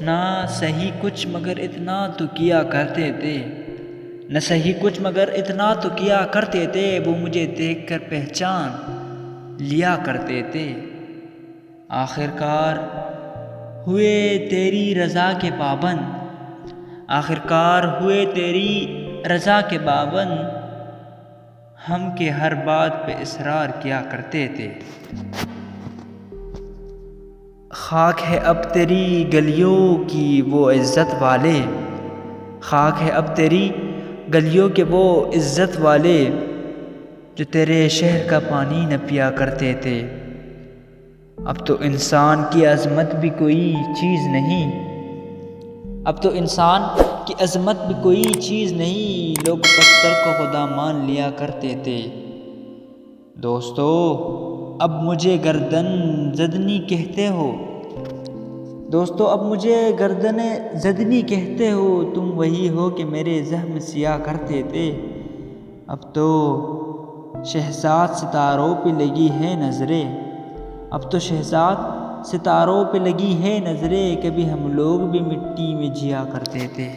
نہ سہی کچھ مگر اتنا تو کیا کرتے تھے، نہ سہی کچھ مگر اتنا تو کیا کرتے تھے، وہ مجھے دیکھ کر پہچان لیا کرتے تھے۔ آخرکار ہوئے تیری رضا کے پابند، آخرکار ہوئے تیری رضا کے پابند، ہم کے ہر بات پہ اصرار کیا کرتے تھے۔ خاک ہے اب تیری گلیوں کی وہ عزت والے، خاک ہے اب تیری گلیوں کے وہ عزت والے، جو تیرے شہر کا پانی نہ پیا کرتے تھے۔ اب تو انسان کی عظمت بھی کوئی چیز نہیں، اب تو انسان کی عظمت بھی کوئی چیز نہیں، لوگ پتھر کو خدا مان لیا کرتے تھے۔ دوستو اب مجھے گردن زدنی کہتے ہو، دوستو اب مجھے گردن زدنی کہتے ہو، تم وہی ہو کہ میرے زخم سیا کرتے تھے۔ اب تو شہزاد ستاروں پہ لگی ہے نظریں، اب تو شہزاد ستاروں پہ لگی ہے نظریں، کبھی ہم لوگ بھی مٹی میں جیا کرتے تھے۔